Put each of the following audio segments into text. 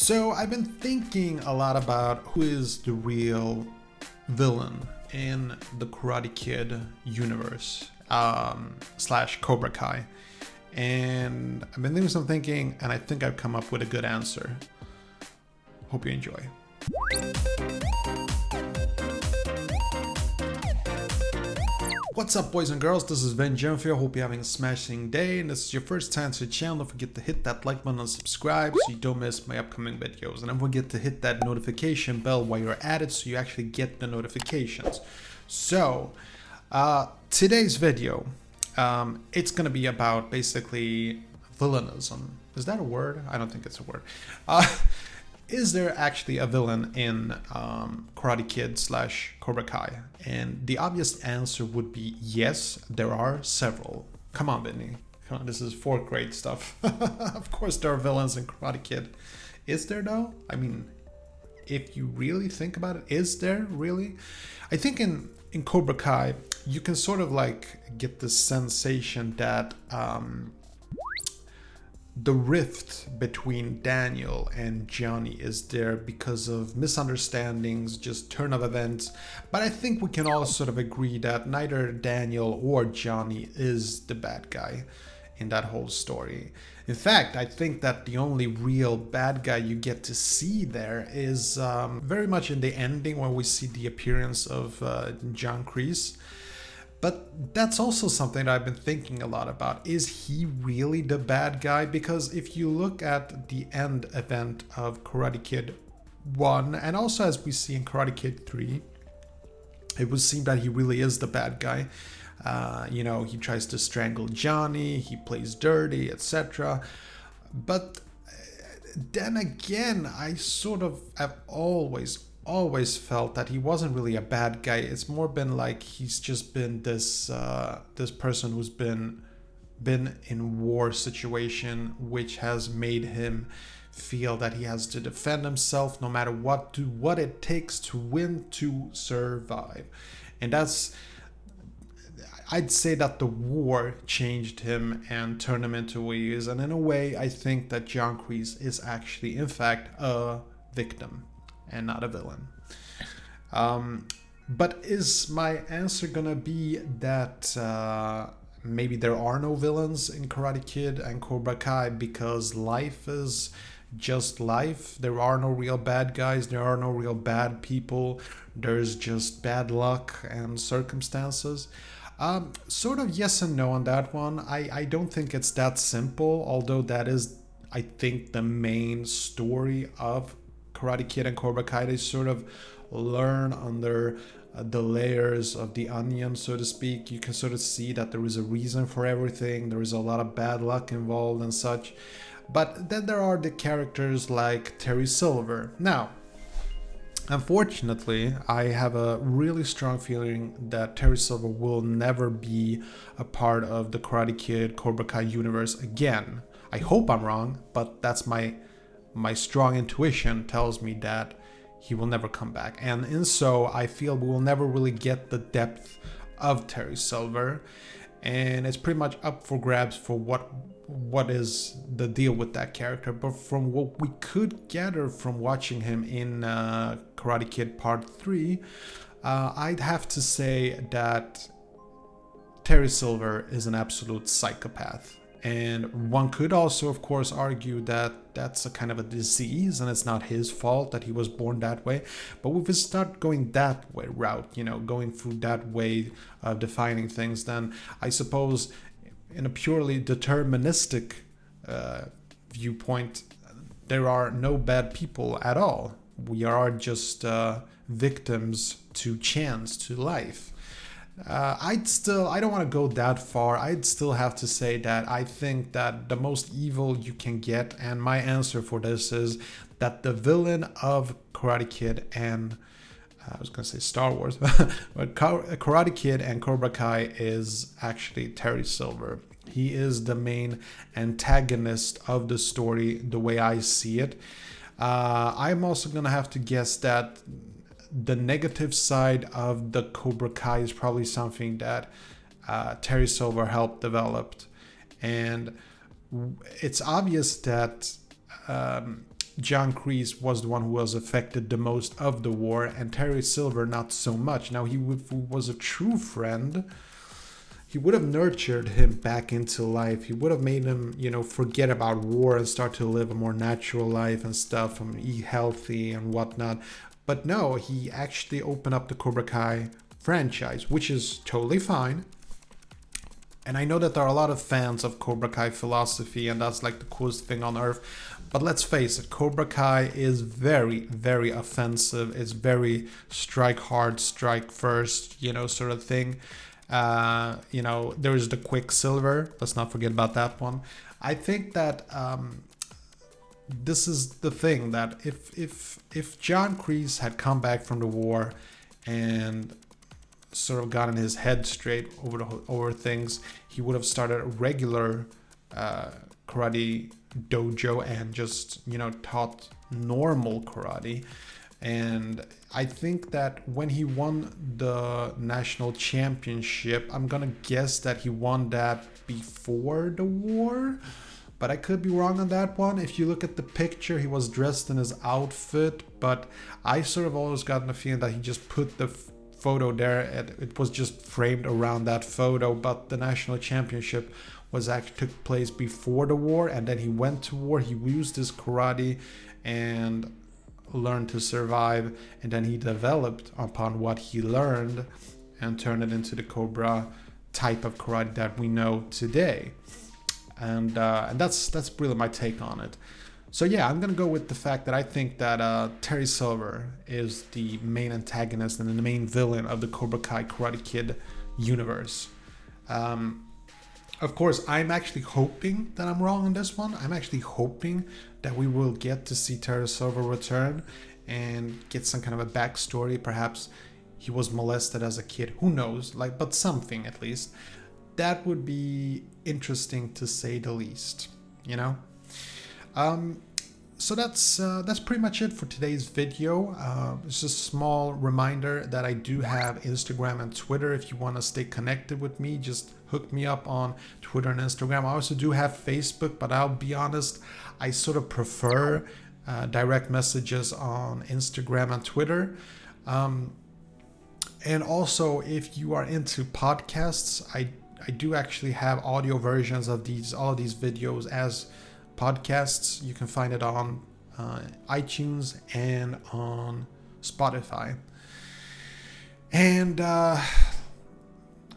So I've been thinking a lot about who is the real villain in the Karate Kid universe slash Cobra Kai. And I've been doing some thinking and I think I've come up with a good answer. Hope you enjoy. What's up, boys and girls? This is Ben Jumfield. Hope you're having a smashing day, and this is your first time to the channel. Don't forget to hit that like button and subscribe so you don't miss my upcoming videos. And don't forget to hit that notification bell while you're at it so you actually get the notifications. So, today's video, it's gonna be about basically villainism. Is that a word? I don't think it's a word. Is there actually a villain in Karate Kid slash Cobra Kai? And the obvious answer would be yes, there are several. Come on, Vinny. Come on, this is 4th grade stuff. Of course there are villains in Karate Kid. Is there though? I mean, if you really think about it, is there really? I think in Cobra Kai, you can sort of like get the sensation that the rift between Daniel and Johnny is there because of misunderstandings, just turn of events. But I think we can all sort of agree that neither Daniel or Johnny is the bad guy in that whole story. In fact, I think that the only real bad guy you get to see there is very much in the ending when we see the appearance of John Kreese. But that's also something that I've been thinking a lot about. Is he really the bad guy? Because if you look at the end event of Karate Kid 1, and also as we see in Karate Kid 3, it would seem that he really is the bad guy. You know, he tries to strangle Johnny, he plays dirty, etc. But then again, I sort of have always felt that he wasn't really a bad guy. It's more been like he's just been this this person who's been in war situation, which has made him feel that he has to defend himself no matter what, do what it takes to win, to survive. And that's, I'd say that the war changed him and turned him into who he is. And in a way, I think that John Kreese is actually, in fact, a victim and not a villain. But is my answer gonna be that maybe there are no villains in Karate Kid and Cobra Kai because life is just life? There are no real bad guys, there are no real bad people, there's just bad luck and circumstances. Sort of yes and no on that one. I don't think it's that simple, although that is, I think, the main story of Karate Kid and Cobra Kai. They sort of learn under the layers of the onion, so to speak. You can sort of see that there is a reason for everything. There is a lot of bad luck involved and such. But then there are the characters like Terry Silver. Now, unfortunately, I have a really strong feeling that Terry Silver will never be a part of the Karate Kid Cobra Kai universe again. I hope I'm wrong, but that's my strong intuition tells me that he will never come back. And in so, I feel we will never really get the depth of Terry Silver. And it's pretty much up for grabs for what is the deal with that character. But from what we could gather from watching him in Karate Kid Part 3, I'd have to say that Terry Silver is an absolute psychopath. And one could also, of course, argue that that's a kind of a disease and it's not his fault that he was born that way. But if we start going that way route, you know, going through that way of defining things, then I suppose in a purely deterministic viewpoint, there are no bad people at all. We are just victims to chance, to life. I don't want to go that far. I'd still have to say that I think that the most evil you can get, and my answer for this is that the villain of Karate Kid and I was going to say Star Wars, but Karate Kid and Cobra Kai is actually Terry Silver. He is the main antagonist of the story, the way I see it. I'm also going to have to guess that the negative side of the Cobra Kai is probably something that Terry Silver helped develop. And it's obvious that John Kreese was the one who was affected the most of the war, and Terry Silver not so much. Now, he was a true friend. He would have nurtured him back into life. He would have made him, you know, forget about war and start to live a more natural life and stuff, and eat healthy and whatnot. But no, he actually opened up the Cobra Kai franchise, which is totally fine. And I know that there are a lot of fans of Cobra Kai philosophy, and that's like the coolest thing on earth. But let's face it, Cobra Kai is very, very offensive. It's very strike hard, strike first, you know, sort of thing. You know, there is the Quicksilver. Let's not forget about that one. I think that this is the thing, that if John Kreese had come back from the war and sort of gotten his head straight over things, he would have started a regular karate dojo and just, you know, taught normal karate. And I think that when he won the national championship, I'm gonna guess that he won that before the war, but I could be wrong on that one. If you look at the picture, he was dressed in his outfit, but I sort of always gotten the feeling that he just put the photo there and it was just framed around that photo. But the national championship was actually took place before the war, and then he went to war. He used his karate and learned to survive, and then he developed upon what he learned and turned it into the Cobra type of karate that we know today. And that's really my take on it. So yeah, I'm gonna go with the fact that I think that Terry Silver is the main antagonist and the main villain of the Cobra Kai Karate Kid universe. Of course, I'm actually hoping that I'm wrong on this one. I'm actually hoping that we will get to see Terry Silver return and get some kind of a backstory. Perhaps he was molested as a kid. Who knows? But something at least. That would be interesting to say the least, you know? So that's pretty much it for today's video. It's a small reminder that I do have Instagram and Twitter. If you want to stay connected with me, just hook me up on Twitter and Instagram. I also do have Facebook, but I'll be honest, I sort of prefer direct messages on Instagram and Twitter. And also, if you are into podcasts, I do actually have audio versions of all of these videos as podcasts. You can find it on iTunes and on Spotify. And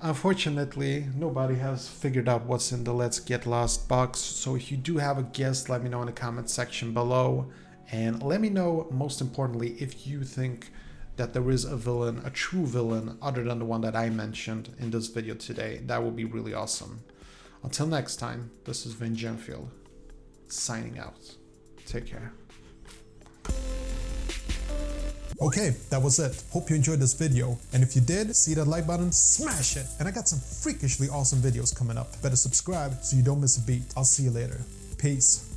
unfortunately, nobody has figured out what's in the Let's Get Lost box. So if you do have a guess, let me know in the comment section below. And let me know, most importantly, if you think that there is a villain, a true villain, other than the one that I mentioned in this video today. That would be really awesome. Until next time, this is Vin Genfield, signing out. Take care. Okay, that was it. Hope you enjoyed this video. And if you did, see that like button, smash it. And I got some freakishly awesome videos coming up. Better subscribe so you don't miss a beat. I'll see you later. Peace.